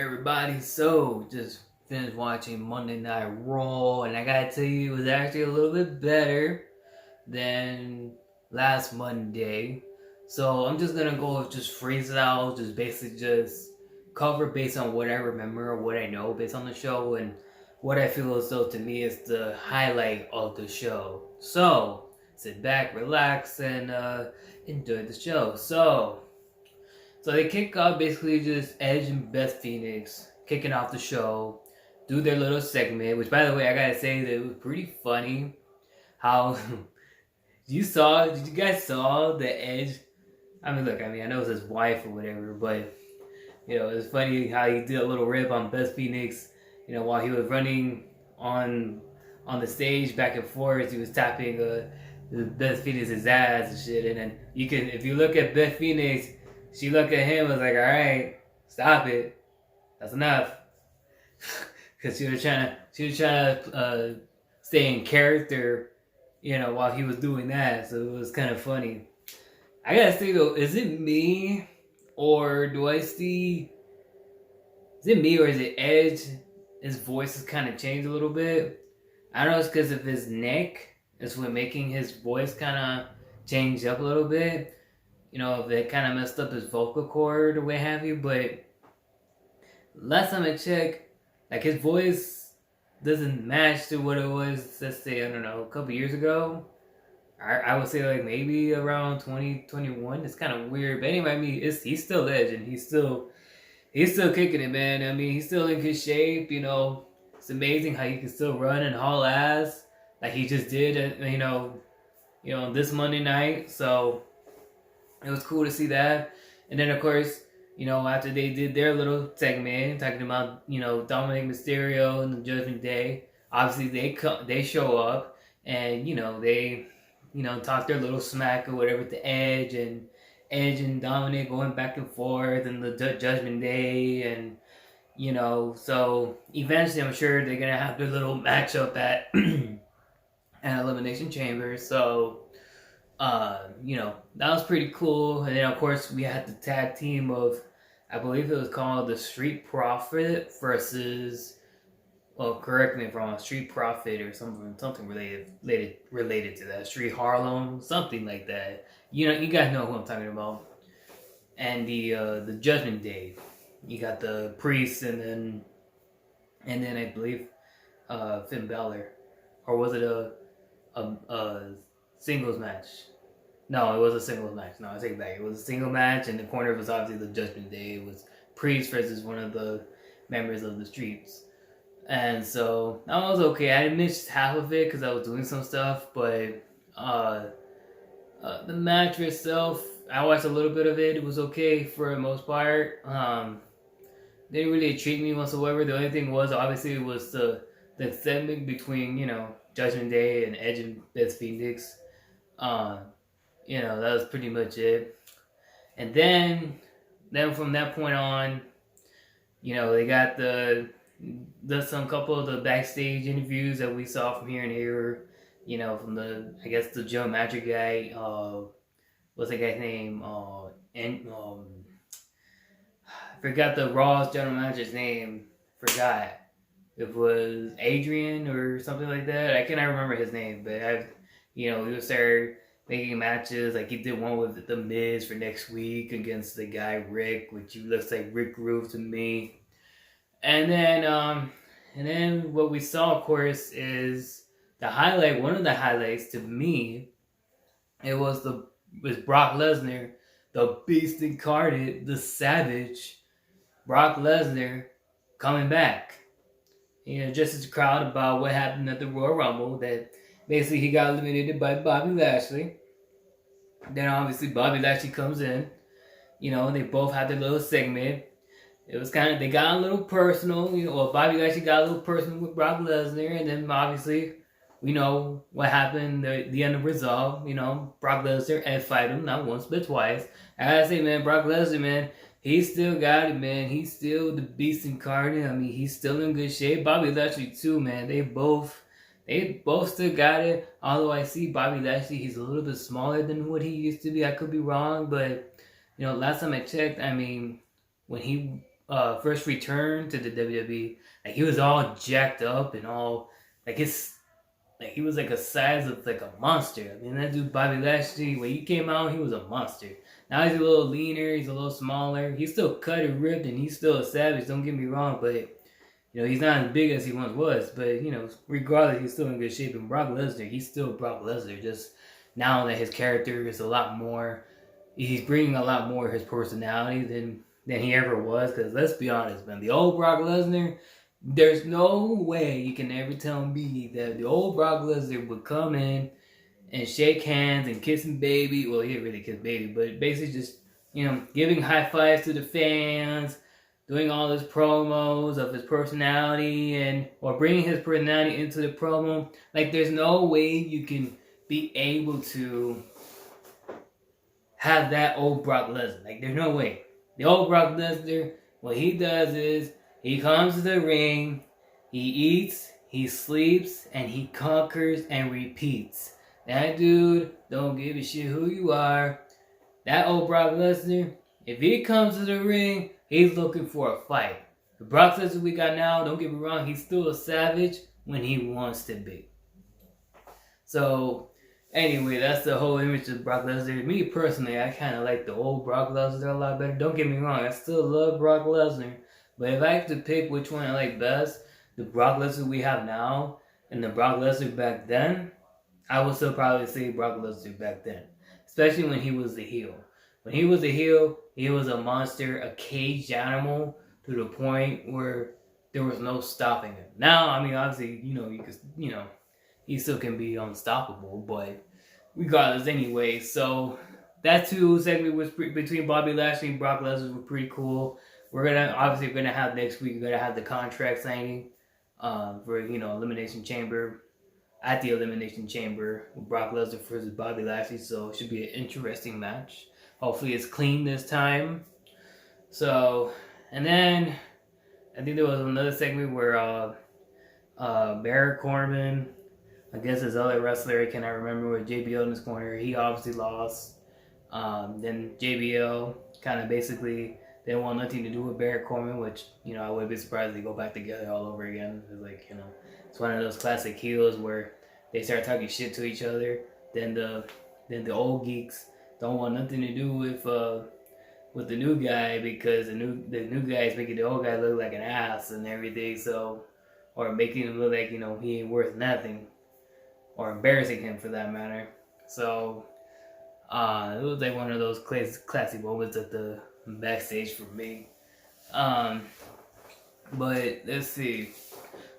everybody? So, just finished watching Monday Night Raw, and I gotta tell you, it was actually a little bit better than last Monday. So, I'm just gonna go with just freestyle, just basically just cover based on what I remember or what I know based on the show and what I feel as though to me is the highlight of the show. So, sit back, relax, and enjoy the show. So they kick off basically just Edge and Beth Phoenix kicking off the show, do their little segment, which by the way I gotta say that it was pretty funny. How did you guys saw the Edge? I mean, look, I know it's his wife or whatever, but it's funny how he did a little rip on Beth Phoenix. While he was running on the stage back and forth, he was tapping Beth Phoenix's ass and shit. And then if you look at Beth Phoenix. She looked at him and was like, all right, stop it. That's enough. Because she was trying to stay in character, while he was doing that. So it was kind of funny. I gotta say though, is it me or is it me or is it Edge? His voice has kind of changed a little bit. I don't know if it's because of his neck. It's what making his voice kind of change up a little bit. If they kind of messed up his vocal cord or what have you, but last time I checked, like his voice doesn't match to what it was, let's say, I don't know, a couple years ago. I would say like maybe around 2021. It's kind of weird, but anyway, he's still Edge and he's still kicking it, man. I mean, he's still in good shape. It's amazing how he can still run and haul ass like he just did, this Monday night. So. It was cool to see that. And then, of course, after they did their little segment talking about, Dominic Mysterio and the Judgment Day, obviously they show up and, they, talk their little smack or whatever to Edge and Dominic going back and forth and the Judgment Day and, so eventually I'm sure they're going to have their little matchup at Elimination Chamber. So, that was pretty cool. And then, of course, we had the tag team of, I believe it was called the Street Profit versus, well, correct me if I'm wrong, Street Profit or something related to that. Street Harlem, something like that. You guys know who I'm talking about. And the Judgment Day. You got the Priest and then I believe Finn Balor. Or was it a singles match? No, it was a singles match. No, I take it back. It was a single match, and the corner was obviously the Judgment Day. It was Priest versus one of the members of the Streets. And so, that was okay. I missed half of it because I was doing some stuff, but the match itself, I watched a little bit of it. It was okay for the most part. Didn't really intrigue me whatsoever. The only thing was, obviously, it was the segment between, Judgment Day and Edge and Beth Phoenix. That was pretty much it. And then from that point on, they got some couple of the backstage interviews that we saw from here and here. From the Joe Magic guy. What's the guy's name? I forgot the Raw's general manager's name. Forgot. It was Adrian or something like that. I cannot remember his name, but he was there making matches. Like he did one with the Miz for next week against the guy Rick, which looks like Rick Groove to me. And then what we saw, of course, is the highlight. One of the highlights to me, it was Brock Lesnar, the Beast incarnate, the Savage, Brock Lesnar coming back. Just as a crowd about what happened at the Royal Rumble, that basically he got eliminated by Bobby Lashley. Then obviously Bobby Lashley comes in, and they both had their little segment. It was they got a little personal, Bobby Lashley got a little personal with Brock Lesnar, and then obviously we know what happened, the end of Resolve, Brock Lesnar F5'd him, not once but twice. I gotta say, man, Brock Lesnar, man, he still got it, man. He's still the Beast incarnate. I mean, he's still in good shape. Bobby Lashley too, man. They both still got it. Although I see Bobby Lashley, he's a little bit smaller than what he used to be. I could be wrong, but last time I checked, I mean, when he first return to the WWE, like he was all jacked up and all like he was like a size of like a monster. I mean, that dude Bobby Lashley, when he came out, he was a monster. Now he's a little leaner, he's a little smaller. He's still cut and ripped, and he's still a savage. Don't get me wrong, but he's not as big as he once was. But regardless, he's still in good shape. And Brock Lesnar, he's still Brock Lesnar. Just now that his character is a lot more, he's bringing a lot more of his personality than he ever was. Because let's be honest, man, the old Brock Lesnar, there's no way you can ever tell me that the old Brock Lesnar would come in and shake hands and kissing baby. Well, he didn't really kiss baby, but basically just, giving high fives to the fans, doing all his promos of his personality or bringing his personality into the promo. Like, there's no way you can be able to have that old Brock Lesnar. Like, there's no way. The old Brock Lesnar, what he does is, he comes to the ring, he eats, he sleeps, and he conquers and repeats. That dude don't give a shit who you are. That old Brock Lesnar, if he comes to the ring, he's looking for a fight. The Brock Lesnar we got now, don't get me wrong, he's still a savage when he wants to be. So, anyway, that's the whole image of Brock Lesnar. Me personally, I kind of like the old Brock Lesnar a lot better. Don't get me wrong, I still love Brock Lesnar. But if I have to pick which one I like best, the Brock Lesnar we have now and the Brock Lesnar back then, I would still probably say Brock Lesnar back then. Especially when he was the heel. When he was the heel, he was a monster, a caged animal to the point where there was no stopping him. Now, I mean, obviously, he still can be unstoppable, but regardless anyway. So, that two segment was between Bobby Lashley and Brock Lesnar was pretty cool. We're gonna have next week. We're gonna have the contract signing for Elimination Chamber at the Elimination Chamber with Brock Lesnar versus Bobby Lashley. So it should be an interesting match. Hopefully it's clean this time. So, and then I think there was another segment where Baron Corbin, I guess his other wrestler, I cannot remember, with JBL in his corner. He obviously lost. Then JBL kind of basically. They don't want nothing to do with Baron Corbin, which, I would be surprised if they go back together all over again. It's like, it's one of those classic heels where they start talking shit to each other. Then the old geeks don't want nothing to do with the new guy because the new guy is making the old guy look like an ass and everything. So, or making him look like, he ain't worth nothing, or embarrassing him for that matter. So, it was like one of those classic moments at the backstage for me. But let's see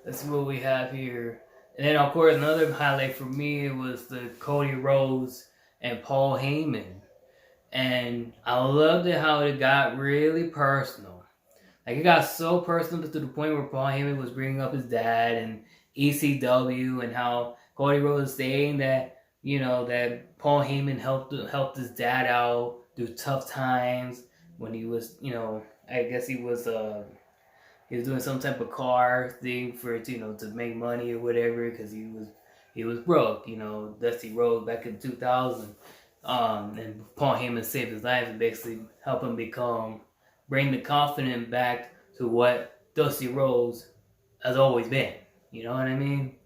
what we have here. And then of course another highlight for me was the Cody Rhodes and Paul Heyman. And I loved it how it got really personal. Like, it got so personal to the point where Paul Heyman was bringing up his dad and ECW, and how Cody Rhodes was saying that, that Paul Heyman helped his dad out through tough times when he was, I guess he was doing some type of car thing for, to make money or whatever, because he was broke, Dusty Rhodes back in 2000. And Paul Heyman saved his life and basically helped him bring the confidence back to what Dusty Rhodes has always been. You know what I mean?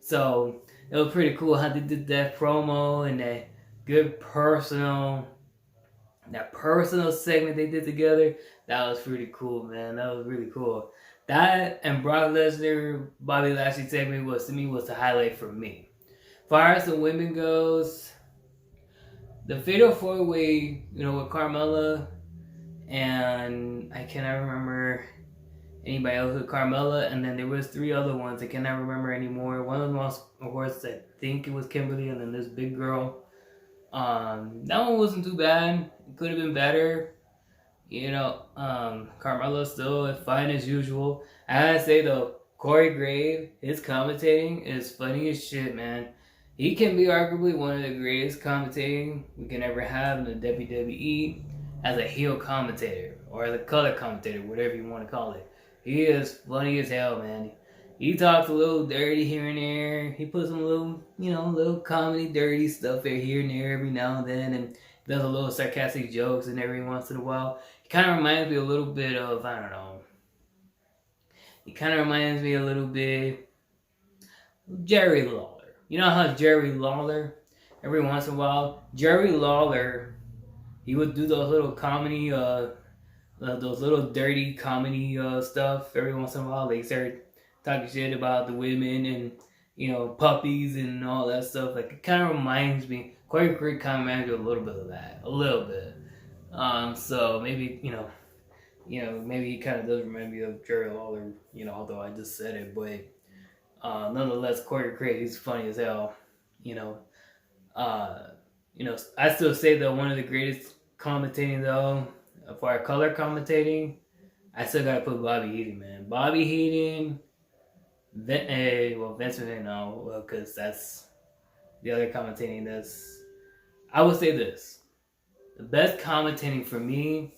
So it was pretty cool how they did that promo and that good personal segment they did together. That was pretty cool, man. That was really cool. That and Brock Lesnar, Bobby Lashley segment was the highlight for me. As far as the women goes, the Fatal 4-Way, with Carmella, and I cannot remember anybody else with Carmella, and then there was 3 other ones I cannot remember anymore. One of them was, of course, I think it was Kimberly, and then this big girl. That one wasn't too bad. It could have been better. Carmella still fine as usual. I gotta say though, Corey Graves, his commentating is funny as shit, man. He can be arguably one of the greatest commentating we can ever have in the WWE as a heel commentator, or as a color commentator, whatever you want to call it. He is funny as hell, man. He talks a little dirty here and there. He puts some little comedy, dirty stuff here and there every now and then, and does a little sarcastic jokes and every once in a while. He kind of reminds me a little bit of, I don't know. He kind of reminds me a little bit of Jerry Lawler. You know how Jerry Lawler, every once in a while, Jerry Lawler, he would do those little comedy, those little dirty comedy stuff every once in a while. They start talking shit about the women and, you know, puppies and all that stuff. Like, it kind of reminds me, Corey Creek kind of reminds me a little bit of that. A little bit. So maybe, maybe he kind of does remind me of Jerry Lawler, although I just said it, but nonetheless, Corey Craig, he's funny as hell, I still say that one of the greatest commentating, though, for our color commentating, I still gotta put Bobby Heenan, man. Bobby Heenan, Vince McMahon, no, because that's the other commentating I would say this. The best commentating for me,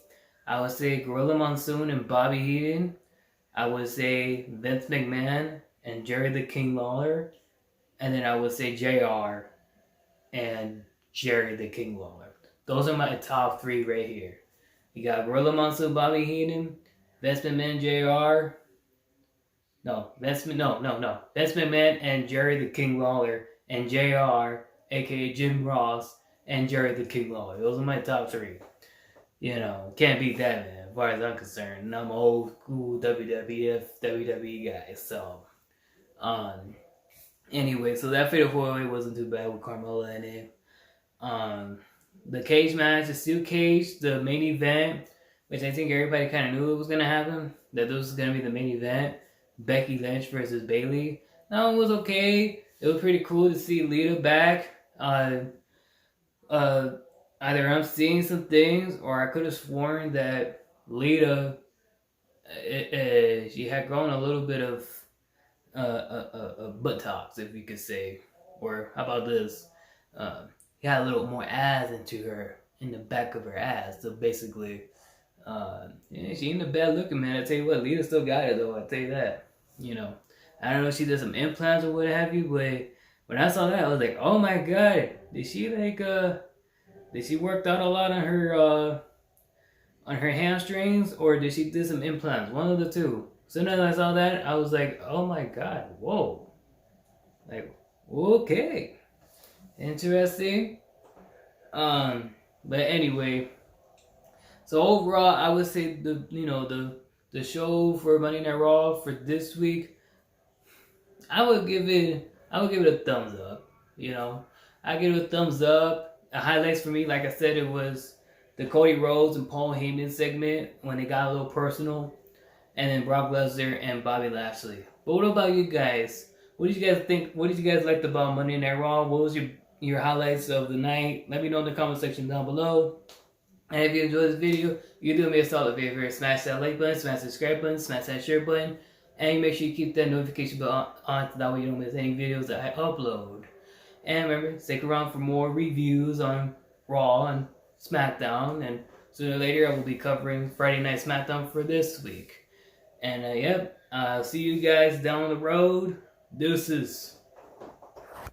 I would say Gorilla Monsoon and Bobby Heenan. I would say Vince McMahon and Jerry the King Lawler. And then I would say JR and Jerry the King Lawler. Those are my top three right here. You got Gorilla Monsoon, Bobby Heenan, Vince McMahon, JR. Vince McMahon and Jerry the King Lawler and JR, aka Jim Ross, and Jerry the King Lawler. Those are my top three. Can't beat that, man, as far as I'm concerned. And I'm an old school WWE guy, so. Anyway, so that Fatal 4-Way wasn't too bad with Carmella in it. The cage match, the steel cage, the main event, which I think everybody kind of knew it was going to happen, that this was going to be the main event, Becky Lynch versus Bayley. No, it was okay. It was pretty cool to see Lita back. Either I'm seeing some things, or I could have sworn that Lita, she had grown a little bit of buttocks, if you could say. Or how about this? She had a little more ass in the back of her ass. So basically, she ain't a bad looking, man. I tell you what, Lita still got it though. I tell you that. I don't know if she did some implants or what have you, but when I saw that, I was like, oh my god, did she work out a lot on her hamstrings, or did she do some implants? One of the two. So then I saw that, I was like, oh my god, whoa. Like, okay. Interesting. But anyway, so overall, I would say the show for Monday Night Raw for this week, I would give it a thumbs up. I give it a thumbs up. The highlights for me, like I said, it was the Cody Rhodes and Paul Heyman segment when they got a little personal, and then Brock Lesnar and Bobby Lashley. But what about you guys? What did you guys think? What did you guys like about Monday Night Raw? What was your highlights of the night? Let me know in the comment section down below. And if you enjoyed this video, you do me a solid favor. Smash that like button, smash the subscribe button, smash that share button, and make sure you keep that notification bell on so that way you don't miss any videos that I upload. And remember, stick around for more reviews on Raw and SmackDown. And sooner or later, I will be covering Friday Night SmackDown for this week. And I'll see you guys down the road. Deuces.